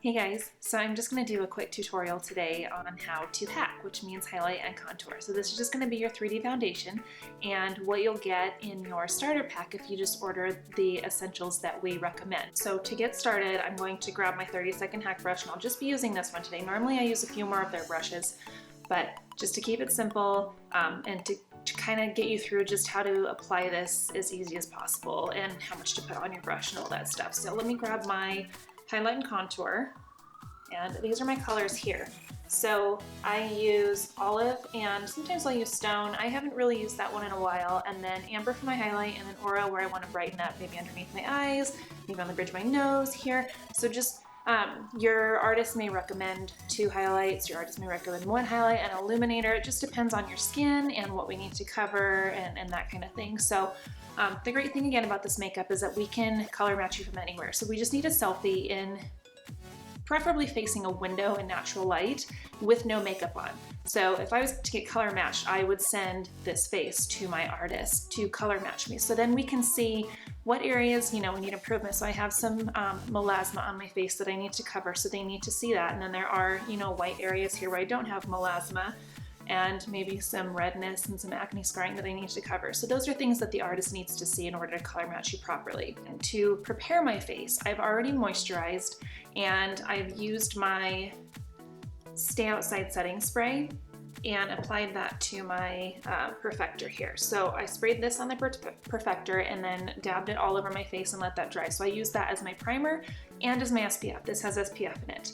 Hey guys, so I'm just going to do a quick tutorial today on how to hack, which means highlight and contour. So this is just going to be your 3D foundation and what you'll get in your starter pack if you just order the essentials that we recommend. So to get started, I'm going to grab my 30-second hack brush, and I'll just be using this one today. Normally I use a few more of their brushes, but just to keep it simple and to kind of get you through just how to apply this as easy as possible and how much to put on your brush and all that stuff. So let me grab my highlight and contour, and these are my colors here. So I use olive and sometimes I'll use stone. I haven't really used that one in a while. And then amber for my highlight, and then aura where I want to brighten up, maybe underneath my eyes, maybe on the bridge of my nose here. So just your artist may recommend 2 highlights, your artist may recommend 1 highlight, and illuminator. It just depends on your skin and what we need to cover and that kind of thing. So the great thing again about this makeup is that we can color match you from anywhere. So we just need a selfie in preferably facing a window in natural light with no makeup on. So if I was to get color matched, I would send this face to my artist to color match me. So then we can see what areas, we need improvement. So I have some melasma on my face that I need to cover, so they need to see that. And then there are, white areas here where I don't have melasma, and maybe some redness and some acne scarring that I need to cover. So those are things that the artist needs to see in order to color match you properly. And to prepare my face, I've already moisturized and I've used my Stay Outside setting spray and applied that to my perfector here. So I sprayed this on the perfector and then dabbed it all over my face and let that dry. So I use that as my primer and as my SPF. This has SPF in it.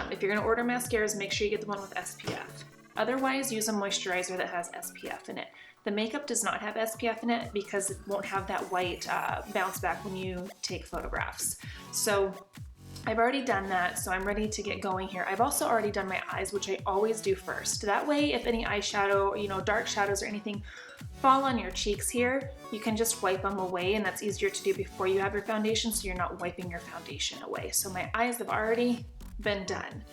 If you're gonna order mascaras, make sure you get the one with SPF. Otherwise, use a moisturizer that has SPF in it. The makeup does not have SPF in it because it won't have that white bounce back when you take photographs. So I've already done that, so I'm ready to get going here. I've also already done my eyes, which I always do first. That way, if any eyeshadow, dark shadows or anything fall on your cheeks here, you can just wipe them away, and that's easier to do before you have your foundation, so you're not wiping your foundation away. So my eyes have already been done.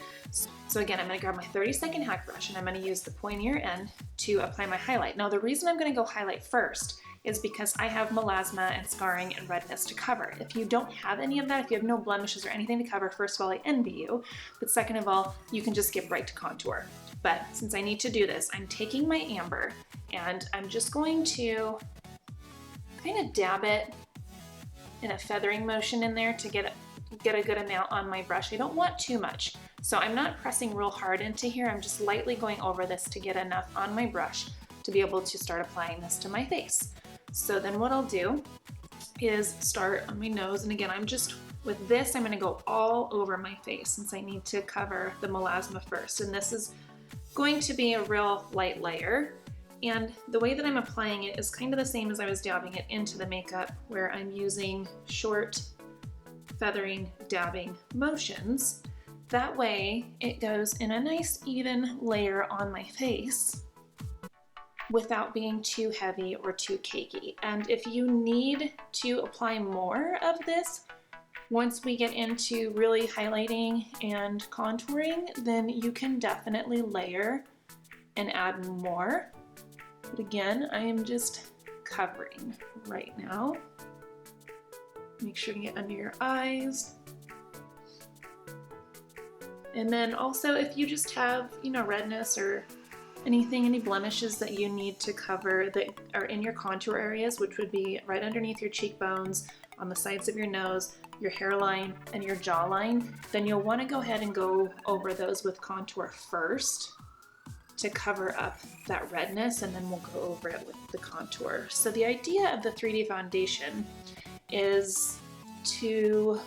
So again, I'm going to grab my 30-second hack brush and I'm going to use the pointier end to apply my highlight. Now the reason I'm going to go highlight first is because I have melasma and scarring and redness to cover. If you don't have any of that, if you have no blemishes or anything to cover, first of all, I envy you. But second of all, you can just skip right to contour. But since I need to do this, I'm taking my amber and I'm just going to kind of dab it in a feathering motion in there to get a good amount on my brush. I don't want too much. So I'm not pressing real hard into here. I'm just lightly going over this to get enough on my brush to be able to start applying this to my face. So then what I'll do is start on my nose. And again, with this, I'm gonna go all over my face since I need to cover the melasma first. And this is going to be a real light layer. And the way that I'm applying it is kind of the same as I was dabbing it into the makeup, where I'm using short feathering, dabbing motions. That way it goes in a nice even layer on my face without being too heavy or too cakey. And if you need to apply more of this, once we get into really highlighting and contouring, then you can definitely layer and add more. But again, I am just covering right now. Make sure to get under your eyes. And then also if you just have, redness or any blemishes that you need to cover that are in your contour areas, which would be right underneath your cheekbones, on the sides of your nose, your hairline, and your jawline, then you'll want to go ahead and go over those with contour first to cover up that redness, and then we'll go over it with the contour. So the idea of the 3D foundation is to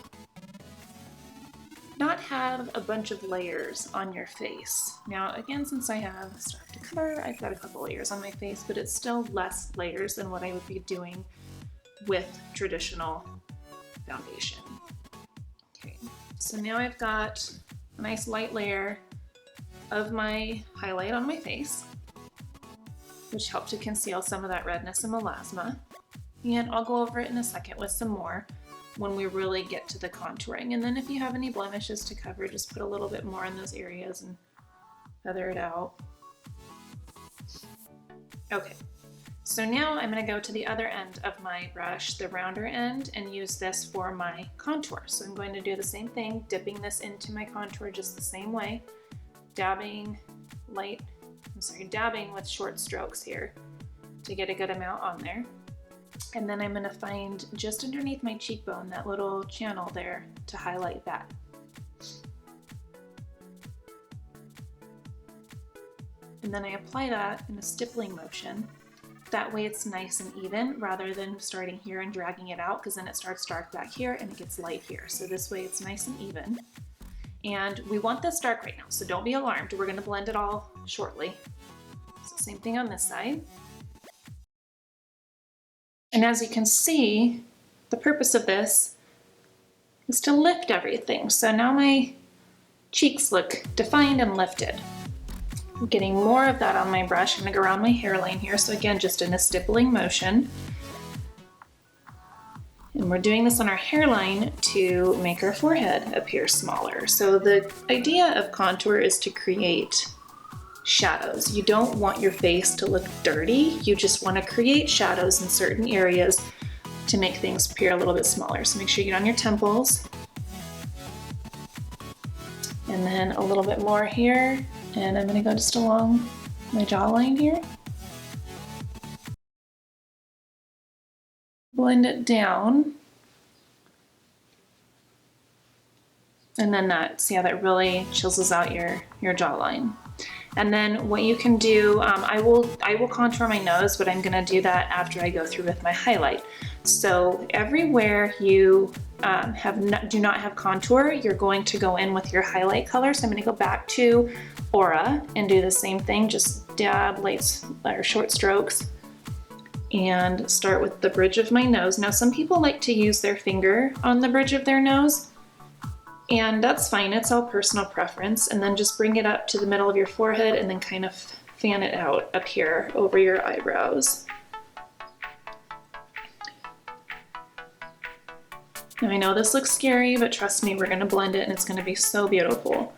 not have a bunch of layers on your face. Now again, since I have stuff to cover, I've got a couple layers on my face, but it's still less layers than what I would be doing with traditional foundation. Okay, so now I've got a nice light layer of my highlight on my face, which helped to conceal some of that redness and melasma. And I'll go over it in a second with some more when we really get to the contouring. And then if you have any blemishes to cover, just put a little bit more in those areas and feather it out. Okay, So now I'm going to go to the other end of my brush, the rounder end, and use this for my contour. So I'm going to do the same thing, dipping this into my contour just the same way, dabbing with short strokes here to get a good amount on there. And then I'm going to find just underneath my cheekbone, that little channel there, to highlight that. And then I apply that in a stippling motion. That way it's nice and even rather than starting here and dragging it out, because then it starts dark back here and it gets light here. So this way it's nice and even. And we want this dark right now, so don't be alarmed. We're going to blend it all shortly. So same thing on this side. And as you can see, the purpose of this is to lift everything. So now my cheeks look defined and lifted. I'm getting more of that on my brush. I'm going to go around my hairline here. So again, just in a stippling motion. And we're doing this on our hairline to make our forehead appear smaller. So the idea of contour is to create shadows. You don't want your face to look dirty. You just want to create shadows in certain areas to make things appear a little bit smaller. So make sure you get on your temples. And then a little bit more here. And I'm going to go just along my jawline here. Blend it down. And then that, see how that really chisels out your jawline. And then what you can do, I will contour my nose, but I'm gonna do that after I go through with my highlight. So everywhere you do not have contour, you're going to go in with your highlight color. So I'm gonna go back to Aura and do the same thing, just dab light or short strokes and start with the bridge of my nose. Now some people like to use their finger on the bridge of their nose, and that's fine, it's all personal preference. And then just bring it up to the middle of your forehead and then kind of fan it out up here over your eyebrows. Now I know this looks scary, but trust me, we're gonna blend it and it's gonna be so beautiful.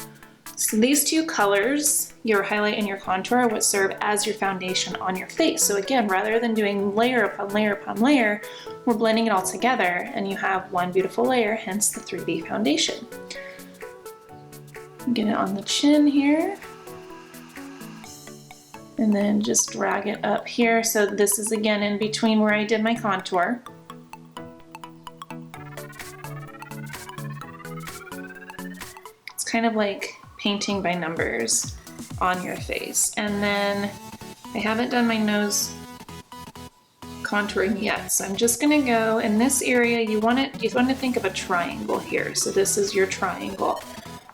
So these two colors, your highlight and your contour, would serve as your foundation on your face. So again, rather than doing layer upon layer upon layer, we're blending it all together and you have one beautiful layer, hence the 3D foundation. Get it on the chin here. And then just drag it up here. So this is again in between where I did my contour. It's kind of like painting by numbers on your face. And then I haven't done my nose contouring yet, so I'm just gonna go in this area. You want to think of a triangle here. So this is your triangle,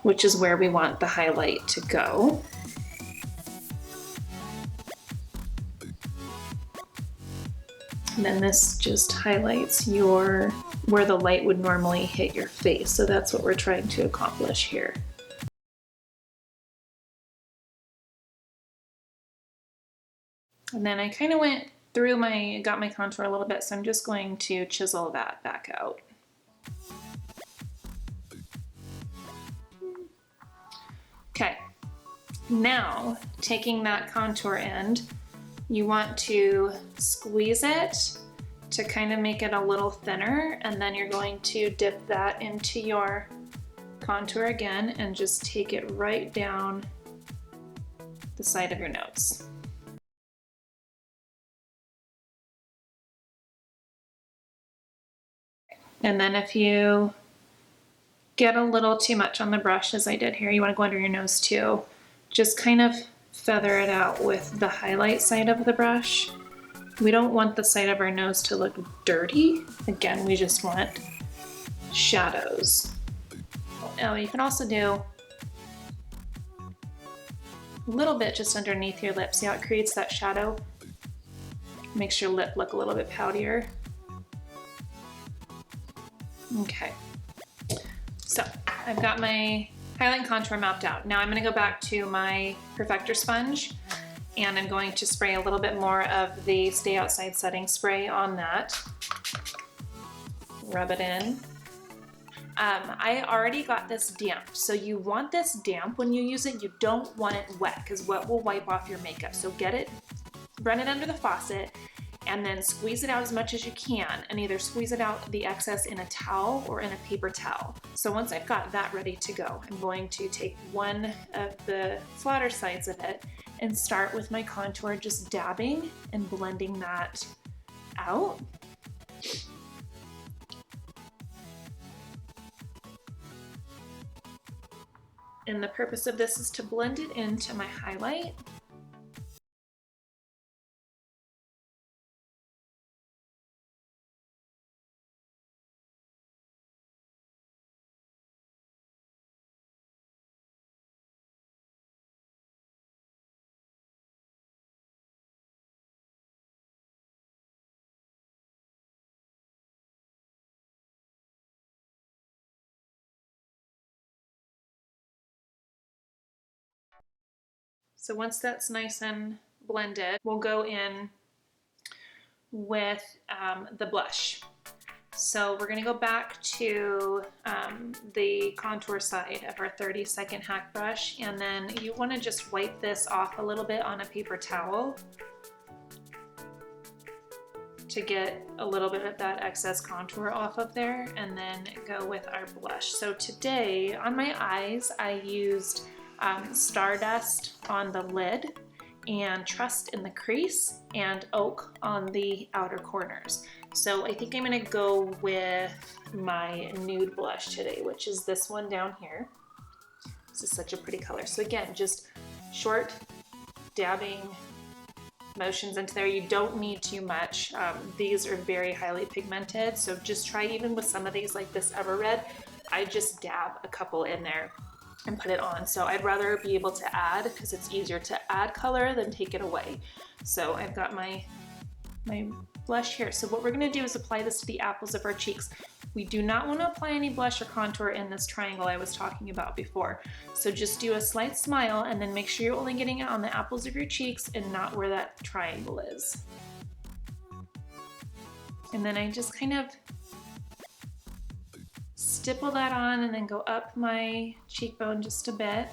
which is where we want the highlight to go. And then this just highlights where the light would normally hit your face. So that's what we're trying to accomplish here. And then I kind of went through got my contour a little bit, so I'm just going to chisel that back out. Okay, now taking that contour end, you want to squeeze it to kind of make it a little thinner, and then you're going to dip that into your contour again and just take it right down the side of your nose. And then if you get a little too much on the brush, as I did here, you want to go under your nose too. Just kind of feather it out with the highlight side of the brush. We don't want the side of our nose to look dirty. Again, we just want shadows. Oh, you can also do a little bit just underneath your lip. See how it creates that shadow? Makes your lip look a little bit poutier. Okay, so I've got my highlight and contour mapped out. Now I'm going to go back to my perfector sponge and I'm going to spray a little bit more of the Stay Outside setting spray on that. Rub it in. I already got this damp, so you want this damp when you use it. You don't want it wet because wet will wipe off your makeup. So get it, run it under the faucet and then squeeze it out as much as you can, and either squeeze it out the excess in a towel or in a paper towel. So once I've got that ready to go, I'm going to take one of the flatter sides of it and start with my contour, just dabbing and blending that out. And the purpose of this is to blend it into my highlight. So once that's nice and blended, we'll go in with the blush. So we're gonna go back to the contour side of our 30-second hack brush, and then you wanna just wipe this off a little bit on a paper towel to get a little bit of that excess contour off of there, and then go with our blush. So today on my eyes, I used Stardust on the lid, and Trust in the crease, and Oak on the outer corners. So I think I'm gonna go with my nude blush today, which is this one down here. This is such a pretty color. So again, just short dabbing motions into there. You don't need too much. These are very highly pigmented, so just try, even with some of these like this Ever Red, I just dab a couple in there and put it on. So I'd rather be able to add, because it's easier to add color than take it away. So I've got my blush here. So what we're gonna do is apply this to the apples of our cheeks. We do not want to apply any blush or contour in this triangle I was talking about before. So just do a slight smile, and then make sure you're only getting it on the apples of your cheeks and not where that triangle is. And then I just kind of stipple that on and then go up my cheekbone just a bit.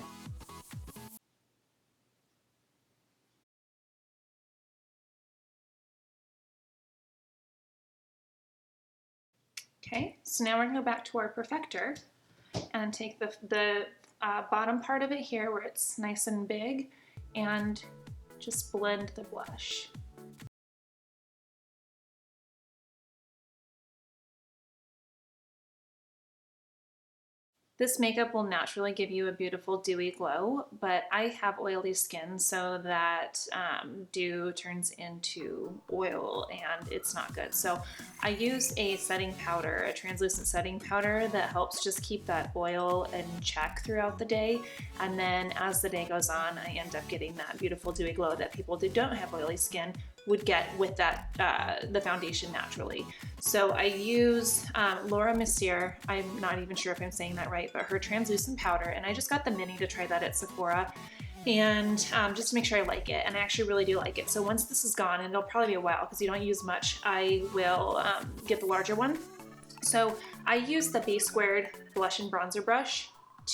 Okay, so now we're gonna go back to our perfector and take the bottom part of it here where it's nice and big, and just blend the blush. This makeup will naturally give you a beautiful dewy glow, but I have oily skin, so that dew turns into oil and it's not good. So I use a setting powder, a translucent setting powder that helps just keep that oil in check throughout the day. And then as the day goes on, I end up getting that beautiful dewy glow that people who don't have oily skin would get with that the foundation naturally. So I use Laura Mercier, I'm not even sure if I'm saying that right, but her translucent powder, and I just got the mini to try that at Sephora, and just to make sure I like it, and I actually really do like it. So once this is gone, and it'll probably be a while because you don't use much, I will get the larger one. So I use the Base Squared blush and bronzer brush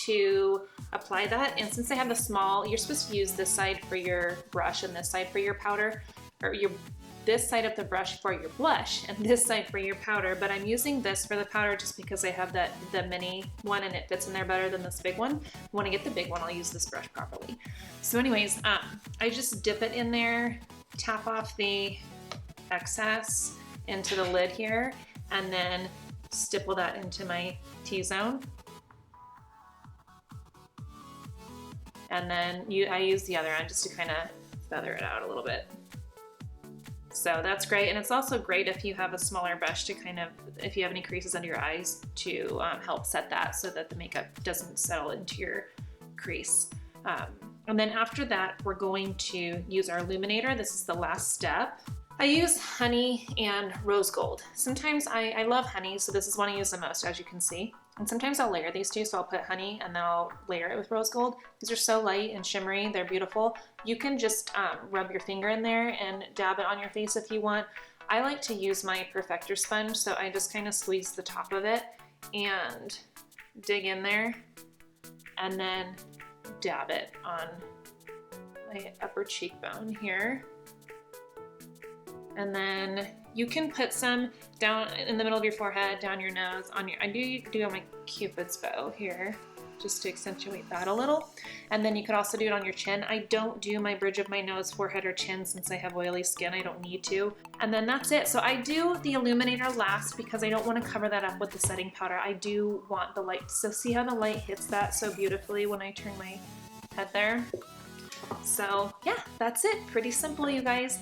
to apply that, and since I have the small, you're supposed to use this side for your brush and this side for your powder, or this side of the brush for your blush and this side for your powder, but I'm using this for the powder just because I have the mini one and it fits in there better than this big one. When I get the big one, I'll use this brush properly. So anyways, I just dip it in there, tap off the excess into the lid here, and then stipple that into my T-zone. And then I use the other end just to kind of feather it out a little bit. So that's great, and it's also great if you have a smaller brush to kind of, if you have any creases under your eyes, to help set that so that the makeup doesn't settle into your crease. And then after that, we're going to use our Illuminator. This is the last step. I use honey and rose gold. Sometimes I love honey, so this is one I use the most, as you can see. And sometimes I'll layer these two, so I'll put honey and then I'll layer it with rose gold. These are so light and shimmery, they're beautiful. You can just rub your finger in there and dab it on your face if you want. I like to use my perfector sponge, so I just kind of squeeze the top of it and dig in there and then dab it on my upper cheekbone here. And then you can put some down in the middle of your forehead, down your nose, on your, I do on my Cupid's bow here, just to accentuate that a little. And then you could also do it on your chin. I don't do my bridge of my nose, forehead, or chin since I have oily skin. I don't need to. And then that's it. So I do the illuminator last because I don't want to cover that up with the setting powder. I do want the light. So see how the light hits that so beautifully when I turn my head there? So yeah, that's it. Pretty simple, you guys.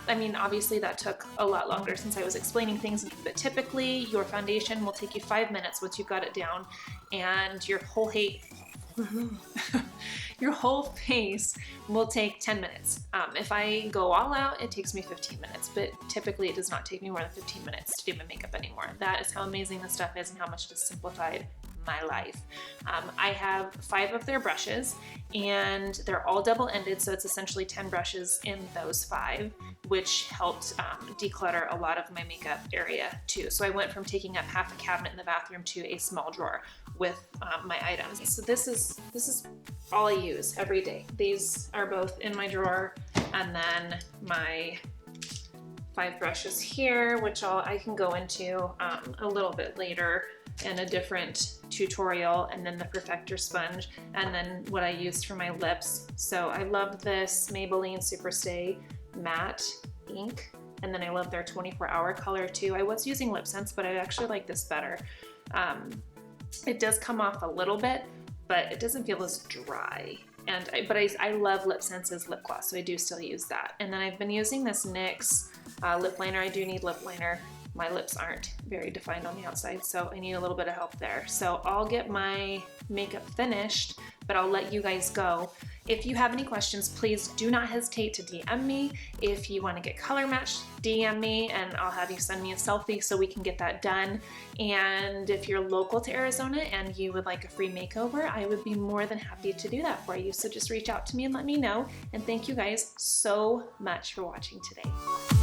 I mean, obviously that took a lot longer since I was explaining things, but typically your foundation will take you 5 minutes once you've got it down, and your whole your whole face will take 10 minutes. If I go all out, it takes me 15 minutes, but typically it does not take me more than 15 minutes to do my makeup anymore. That is how amazing this stuff is and how much it has simplified my life. I have 5 of their brushes, and they're all double-ended, so it's essentially 10 brushes in those 5, which helped declutter a lot of my makeup area too. So I went from taking up half a cabinet in the bathroom to a small drawer with my items. So this is all I use every day. These are both in my drawer, and then my 5 brushes here, which I can go into a little bit later in a different tutorial, and then the perfector sponge, and then what I used for my lips. So I love this Maybelline Superstay matte ink, and then I love their 24-hour color too. I was using Lip Sense, but I actually like this better. It does come off a little bit, but it doesn't feel as dry. And I love Lip Sense's lip gloss, so I do still use that. And then I've been using this NYX lip liner. I do need lip liner. My lips aren't very defined on the outside, so I need a little bit of help there. So I'll get my makeup finished, but I'll let you guys go. If you have any questions, please do not hesitate to DM me. If you want to get color matched, DM me, and I'll have you send me a selfie so we can get that done. And if you're local to Arizona and you would like a free makeover, I would be more than happy to do that for you. So just reach out to me and let me know. And thank you guys so much for watching today.